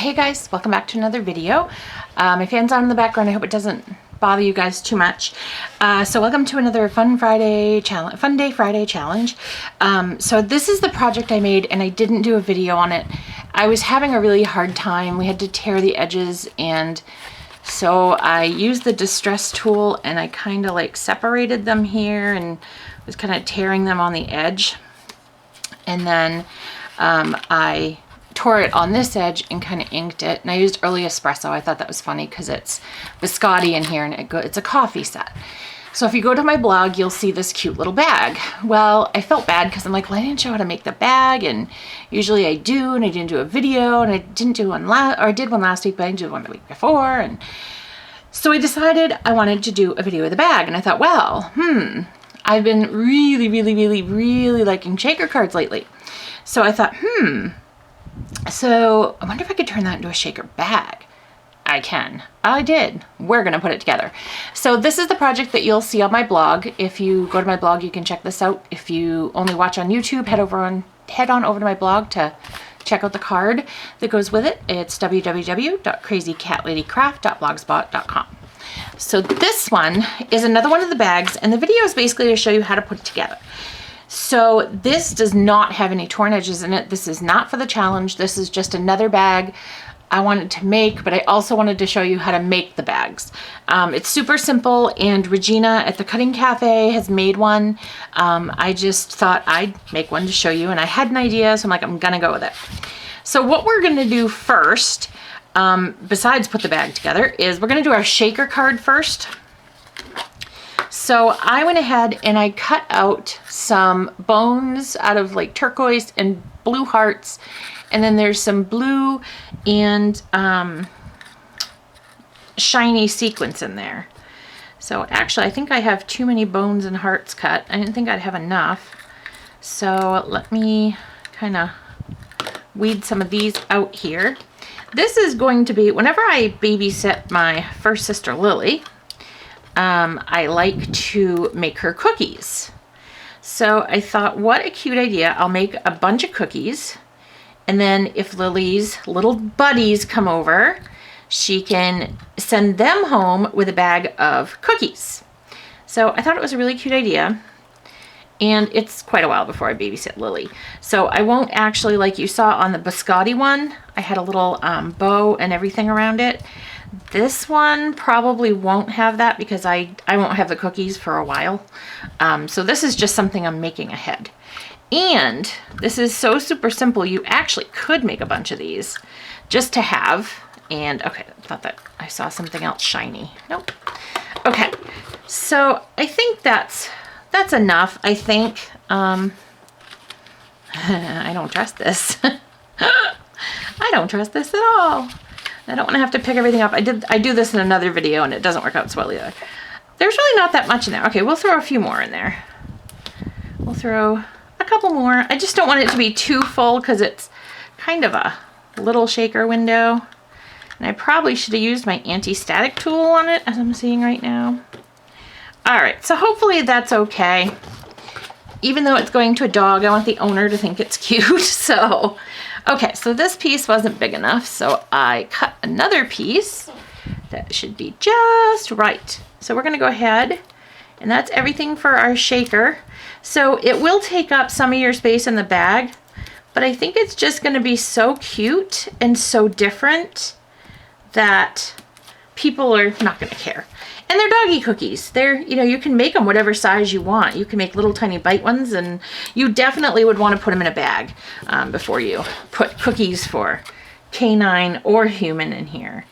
Hey guys, welcome back to another video. My fan's on in the background. I hope it doesn't bother you guys too much. So welcome to another Fun Day Friday challenge. So this is the project I made and I didn't do a video on it. I was having a really hard time. We had to tear the edges, and so I used the distress tool and I kind of like separated them here and was kind of tearing them on the edge. And then I tore it on this edge and kind of inked it, and I used early espresso. I thought that was funny because it's biscotti in here and it's a coffee set. So if you go to my blog, you'll see this cute little bag. Well, I felt bad because I'm like, well, I didn't show how to make the bag, and usually I do, and I didn't do a video, and I didn't do one I did one last week, but I didn't do one the week before. And so I decided I wanted to do a video of the bag, and I thought, well, I've been really liking shaker cards lately. So I thought, so I wonder if I could turn that into a shaker bag. I can. I did. We're going to put it together. So this is the project that you'll see on my blog. If you go to my blog, you can check this out. If you only watch on YouTube, head on over to my blog to check out the card that goes with it. It's www.crazycatladycraft.blogspot.com. So this one is another one of the bags, and the video is basically to show you how to put it together. So this does not have any torn edges in it. This is not for the challenge. This is just another bag I wanted to make, but I also wanted to show you how to make the bags. It's super simple, and Regina at the Cutting Cafe has made one. I just thought I'd make one to show you, and I had an idea, so I'm like, I'm gonna go with it. So what we're gonna do first, besides put the bag together, is we're gonna do our shaker card first. So I went ahead and I cut out some bones out of like turquoise and blue hearts, and then there's some blue and shiny sequins in there. So actually I think I have too many bones and hearts cut. I didn't think I'd have enough. So let me kind of weed some of these out here. This is going to be, whenever I babysit my first sister Lily, I like to make her cookies. So I thought, what a cute idea. I'll make a bunch of cookies, and then if Lily's little buddies come over, she can send them home with a bag of cookies. So I thought it was a really cute idea, and it's quite a while before I babysit Lily. So I won't actually, like you saw on the biscotti one, I had a little bow and everything around it. This one probably won't have that because I won't have the cookies for a while. So this is just something I'm making ahead. And this is so super simple. You actually could make a bunch of these just to have. And okay, I thought that I saw something else shiny. Nope. Okay, so I think that's enough. I think I don't trust this. I don't trust this at all. I don't want to have to pick everything up. I do this in another video and it doesn't work out so well either. There's really not that much in there. Okay, we'll throw a few more in there. We'll throw a couple more. I just don't want it to be too full because it's kind of a little shaker window. And I probably should have used my anti-static tool on it, as I'm seeing right now. All right, so hopefully that's okay. Even though it's going to a dog, I want the owner to think it's cute, so. Okay, so this piece wasn't big enough, so I cut another piece that should be just right. So we're gonna go ahead, and that's everything for our shaker. So it will take up some of your space in the bag, but I think it's just gonna be so cute and so different that people are not gonna care. And they're doggy cookies. They're, you can make them whatever size you want. You can make little tiny bite ones, and you definitely would want to put them in a bag before you put cookies for canine or human in here.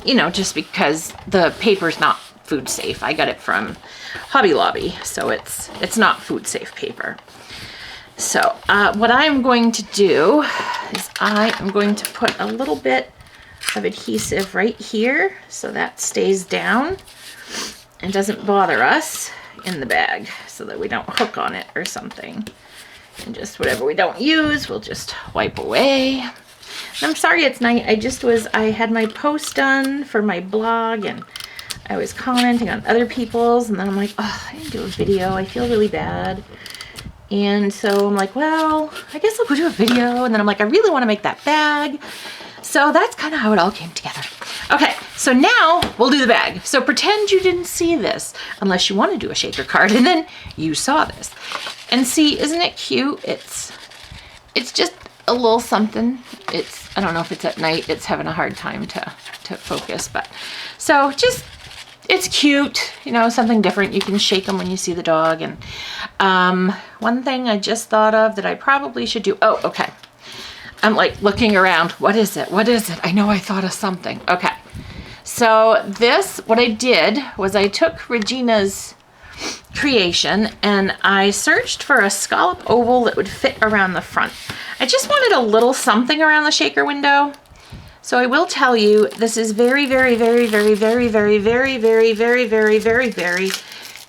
Just because the paper's not food safe. I got it from Hobby Lobby, so it's not food safe paper. So what I'm going to do is I am going to put a little bit of adhesive right here so that stays down and doesn't bother us in the bag, so that we don't hook on it or something. And just whatever we don't use, we'll just wipe away. And I'm sorry it's night. I had my post done for my blog, and I was commenting on other people's, and then I'm like, oh, I didn't do a video. I feel really bad. And so I'm like, well, I guess I'll go do a video. And then I'm like, I really want to make that bag. So that's kind of how it all came together. Okay, so now we'll do the bag. So pretend you didn't see this, unless you want to do a shaker card, and then you saw this. And see, isn't it cute? It's just a little something. I don't know if it's at night, it's having a hard time to focus, but so just, it's cute, you know, something different. You can shake them when you see the dog. And one thing I just thought of that I probably should do. Oh, okay. I'm like looking around. What is it? What is it? I know I thought of something. Okay. So this, what I did was I took Regina's creation and I searched for a scallop oval that would fit around the front. I just wanted a little something around the shaker window. So I will tell you, this is very, very, very, very, very, very, very, very, very, very, very, very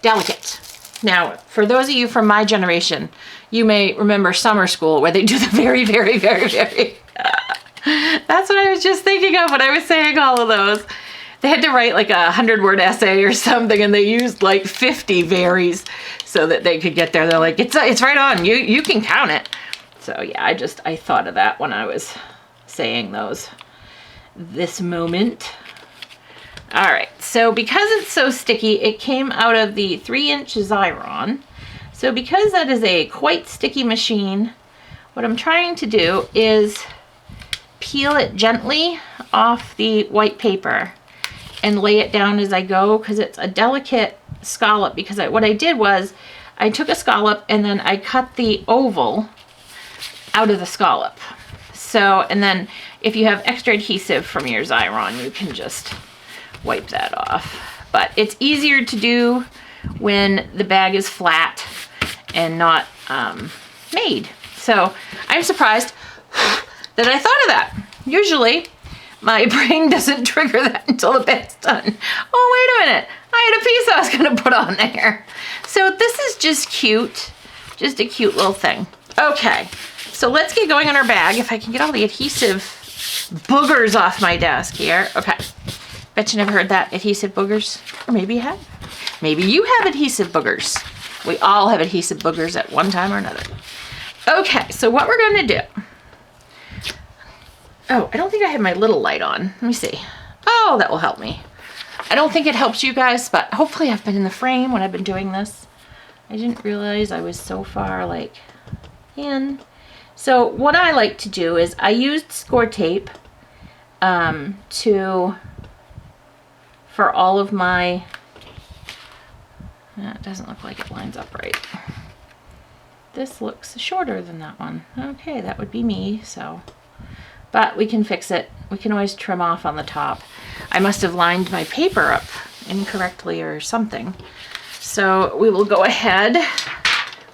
delicate. Now, for those of you from my generation, you may remember summer school where they do the very, very, very, very. That's what I was just thinking of when I was saying all of those. They had to write like a 100-word essay or something, and they used like 50 varies so that they could get there. They're like, it's right on. You can count it. So yeah, I thought of that when I was saying those. This moment. All right, so because it's so sticky, it came out of the 3-inch Xyron. So because that is a quite sticky machine, what I'm trying to do is peel it gently off the white paper and lay it down as I go, because it's a delicate scallop. Because what I did was I took a scallop and then I cut the oval out of the scallop. So, and then if you have extra adhesive from your Xyron, you can just wipe that off. But it's easier to do when the bag is flat and not made. So I'm surprised that I thought of that. Usually my brain doesn't trigger that until the bag's done. Oh, wait a minute. I had a piece I was gonna put on there. So this is just cute, just a cute little thing. Okay, so let's get going on our bag. If I can get all the adhesive boogers off my desk here. Okay, bet you never heard that, adhesive boogers. Or maybe you have. Maybe you have adhesive boogers. We all have adhesive boogers at one time or another. Okay, so what we're gonna do. Oh, I don't think I have my little light on. Let me see. Oh, that will help me. I don't think it helps you guys, but hopefully I've been in the frame when I've been doing this. I didn't realize I was so far like in. So what I like to do is I used score tape for all of my, it doesn't look like it lines up right. This looks shorter than that one. Okay, that would be me, so. But we can fix it. We can always trim off on the top. I must have lined my paper up incorrectly or something. So we will go ahead,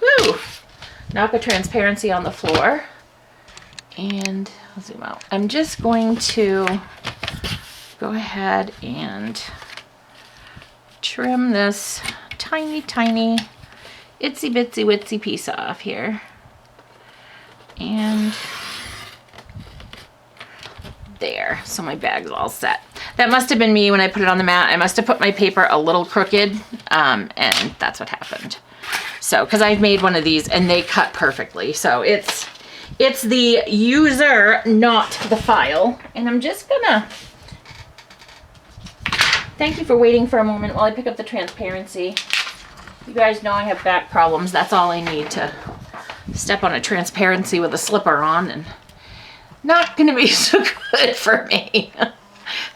woo, knock a transparency on the floor. And I'll zoom out. I'm just going to go ahead and trim this tiny, tiny, itsy bitsy witsy piece off here. And there, so my bag's all set. That must have been me when I put it on the mat. I must have put my paper a little crooked, and that's what happened. So, because I've made one of these and they cut perfectly. So it's the user, not the file. And I'm just gonna, thank you for waiting for a moment while I pick up the transparency. You guys know I have back problems. That's all I need to step on a transparency with a slipper on, and not gonna be so good for me.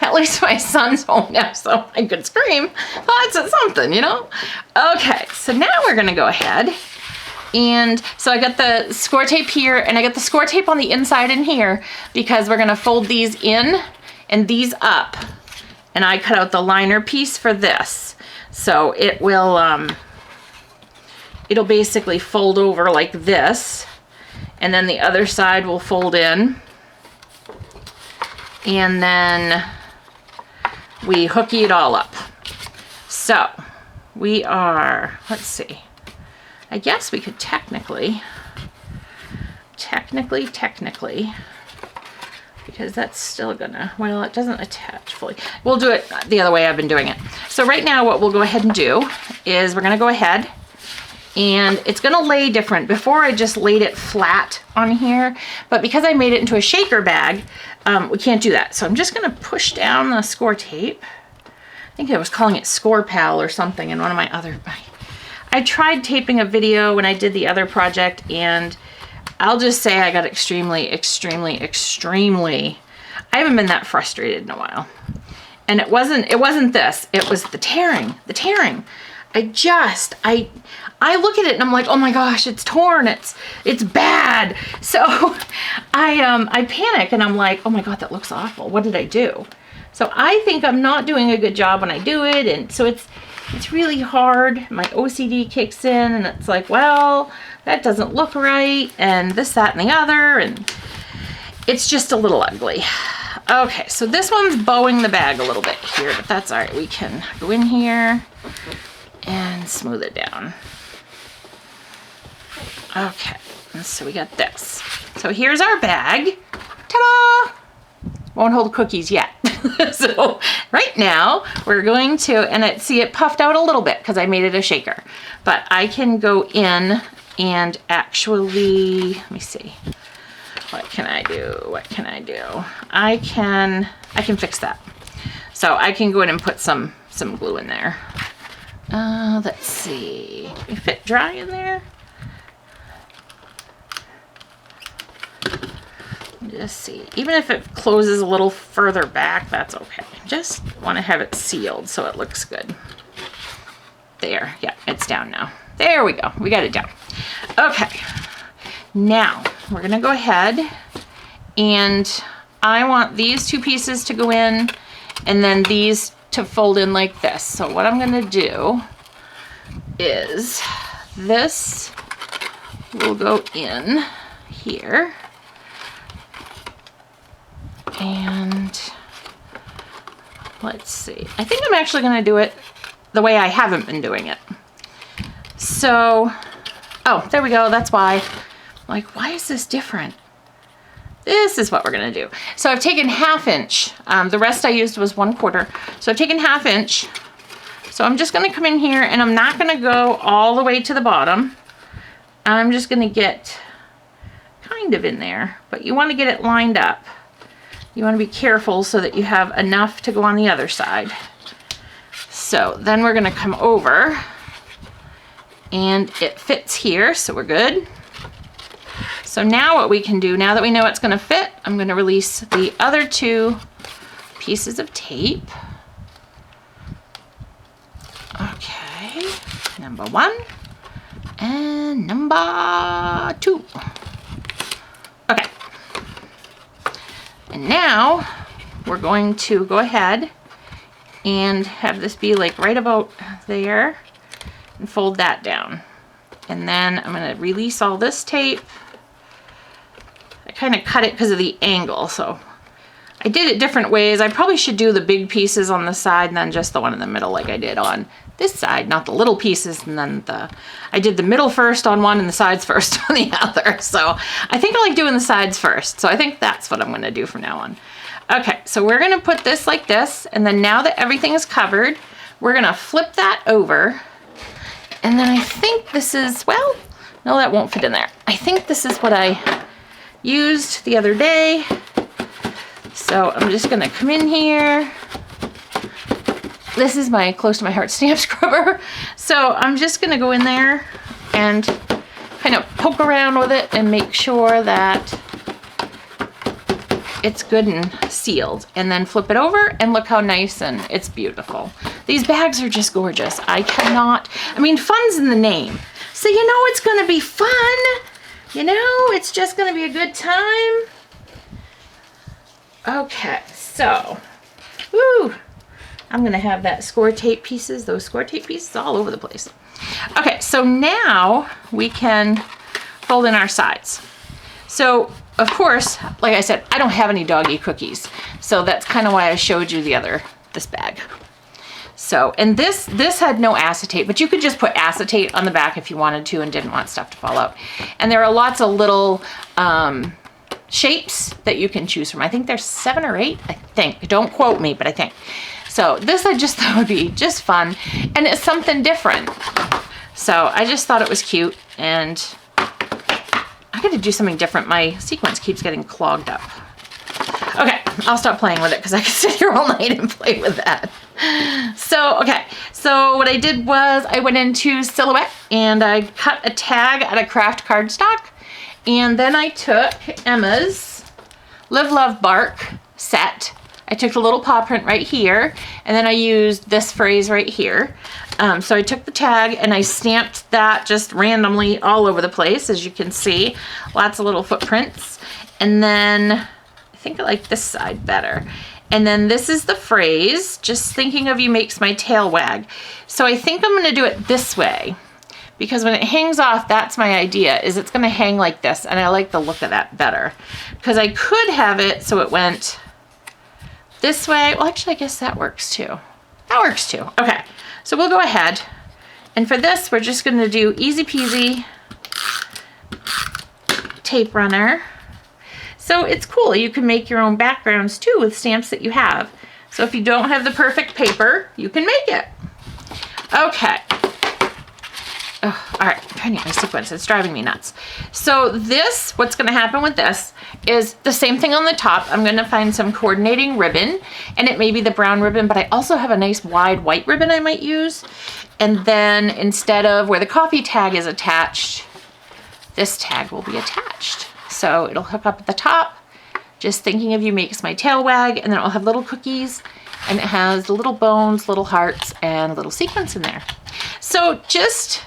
At least my son's home now, so I could scream. Oh, that's something, you know? Okay, so now we're gonna go ahead. And so I got the score tape here, and I got the score tape on the inside in here because we're gonna fold these in and these up. And I cut out the liner piece for this. So it will, it'll basically fold over like this. And then the other side will fold in. And then we hooky it all up. So we are, let's see, I guess we could technically, because that's still gonna, well, it doesn't attach fully. We'll do it the other way I've been doing it. So right now what we'll go ahead and do is we're gonna go ahead and it's gonna lay different. Before I just laid it flat on here, but because I made it into a shaker bag, we can't do that. So I'm just gonna push down the score tape. I think I was calling it Score Pal or something in one of my other, I tried taping a video when I did the other project, and I'll just say I got extremely, I haven't been that frustrated in a while. And it wasn't this, it was the tearing. I look at it and I'm like, oh my gosh, it's torn, it's bad. So I panic and I'm like, oh my God, that looks awful. What did I do? So I think I'm not doing a good job when I do it. And so it's really hard. My OCD kicks in and it's like, well, that doesn't look right. And this, that, and the other. And it's just a little ugly. Okay, so this one's bowing the bag a little bit here, but that's all right. We can go in here and smooth it down. Okay, and so we got this. So here's our bag. Ta-da! Won't hold cookies yet. So right now we're going to, and see it puffed out a little bit because I made it a shaker, but I can go in and actually, let me see. What can I do? What can I do? I can fix that. So I can go in and put some glue in there. Let's see. Can it fit dry in there? Just see. Even if it closes a little further back, that's okay. Just want to have it sealed so it looks good. There. Yeah, it's down now. There we go. We got it down. Okay. Now, we're going to go ahead and I want these two pieces to go in and then these to fold in like this. So what I'm going to do is this will go in here and let's see. I think I'm actually going to do it the way I haven't been doing it. So, oh, there we go. That's why. Like, why is this different? This is what we're gonna do. So I've taken 1/2 inch. The rest I used was 1/4. So I've taken 1/2 inch. So I'm just gonna come in here and I'm not gonna go all the way to the bottom. I'm just gonna get kind of in there, but you wanna get it lined up. You wanna be careful so that you have enough to go on the other side. So then we're gonna come over and it fits here, so we're good. So now what we can do, now that we know it's going to fit, I'm going to release the other two pieces of tape. Okay, number 1 and number 2. Okay. And now we're going to go ahead and have this be like right about there and fold that down. And then I'm going to release all this tape. I kind of cut it because of the angle, so I did it different ways. I probably should do the big pieces on the side and then just the one in the middle like I did on this side, not the little pieces, and then I did the middle first on one and the sides first on the other. So I think I like doing the sides first. So I think that's what I'm going to do from now on. Okay, so we're going to put this like this, and then now that everything is covered, we're going to flip that over. And then I think this is, well, no, that won't fit in there. I think this is what I used the other day. So I'm just gonna come in here. This is my close to my heart stamp scrubber. So I'm just gonna go in there and kind of poke around with it and make sure that it's good and sealed, and then flip it over and look how nice, and it's beautiful. These bags are just gorgeous. I mean, fun's in the name. So you know it's gonna be fun. You know, it's just gonna be a good time. Okay, so, woo, I'm gonna have that score tape pieces, those score tape pieces all over the place. Okay, so now we can fold in our sides. So, of course, like I said, I don't have any doggy cookies. So that's kind of why I showed you this bag. So, and this had no acetate, but you could just put acetate on the back if you wanted to and didn't want stuff to fall out. And there are lots of little shapes that you can choose from. I think there's 7 or 8, I think. Don't quote me, but I think. So this I just thought would be just fun, and it's something different. So I just thought it was cute, and I got to do something different. My sequence keeps getting clogged up. Okay, I'll stop playing with it because I can sit here all night and play with that. So, okay, so what I did was I went into Silhouette and I cut a tag out of craft cardstock, and then I took Emma's Live Love Bark set. I took the little paw print right here, and then I used this phrase right here. So I took the tag and I stamped that just randomly all over the place, as you can see. Lots of little footprints. And then I think I like this side better. And then this is the phrase, just thinking of you makes my tail wag. So I think I'm gonna do it this way, because when it hangs off, that's my idea, is it's gonna hang like this, and I like the look of that better. Because I could have it so it went this way. Well, actually, I guess that works too. That works too. Okay, so we'll go ahead. And for this, we're just gonna do easy peasy tape runner. So it's cool. You can make your own backgrounds too with stamps that you have. So if you don't have the perfect paper, you can make it. Okay. Oh, all right, I'm trying to get my sequence. It's driving me nuts. So this, what's gonna happen with this is the same thing on the top. I'm gonna find some coordinating ribbon, and it may be the brown ribbon, but I also have a nice wide white ribbon I might use. And then instead of where the coffee tag is attached, this tag will be attached. So it'll hook up at the top. Just thinking of you makes my tail wag, and then it'll have little cookies, and it has little bones, little hearts, and a little sequence in there. So just,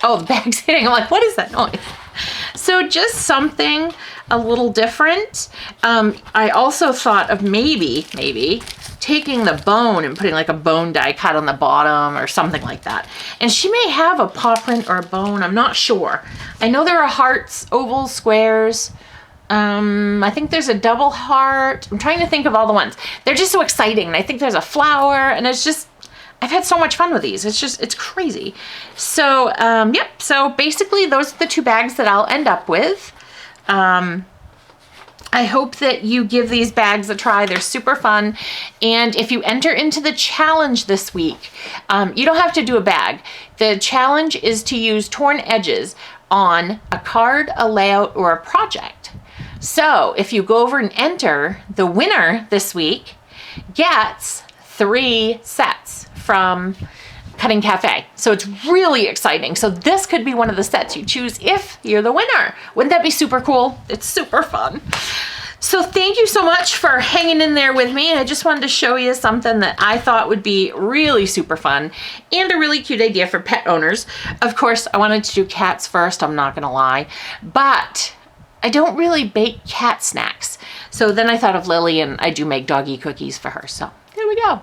oh, the bag's hitting. I'm like, what is that noise? So just something a little different. I also thought of maybe taking the bone and putting like a bone die cut on the bottom or something like that. And she may have a paw print or a bone, I'm not sure. I know there are hearts, ovals, squares. I think there's a double heart. I'm trying to think of all the ones. They're just so exciting. And I think there's a flower, and it's just, I've had so much fun with these. It's crazy. So, yep. So basically those are the two bags that I'll end up with. I hope that you give these bags a try. They're super fun. And if you enter into the challenge this week, you don't have to do a bag. The challenge is to use torn edges on a card, a layout, or a project. So if you go over and enter, the winner this week gets 3 sets from Cutting Cafe. So it's really exciting. So this could be one of the sets you choose if you're the winner. Wouldn't that be super cool? It's super fun. So thank you so much for hanging in there with me. I just wanted to show you something that I thought would be really super fun and a really cute idea for pet owners. Of course, I wanted to do cats first, I'm not gonna lie, but I don't really bake cat snacks. So then I thought of Lily, and I do make doggy cookies for her. So there we go.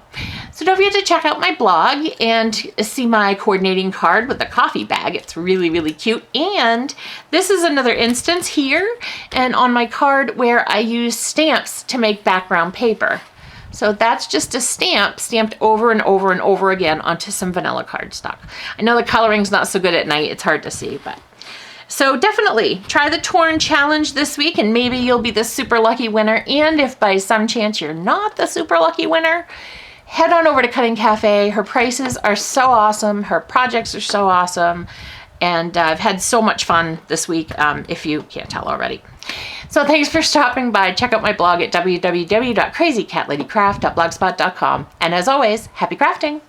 So don't forget to check out my blog and see my coordinating card with the coffee bag. It's really, really cute. And this is another instance here and on my card where I use stamps to make background paper. So that's just a stamp stamped over and over and over again onto some vanilla cardstock. I know the coloring's not so good at night. It's hard to see, but so definitely try the Torn Challenge this week, and maybe you'll be the super lucky winner. And if by some chance you're not the super lucky winner, head on over to Cutting Cafe. Her prices are so awesome. Her projects are so awesome. And I've had so much fun this week, if you can't tell already. So thanks for stopping by. Check out my blog at www.crazycatladycraft.blogspot.com. And as always, happy crafting.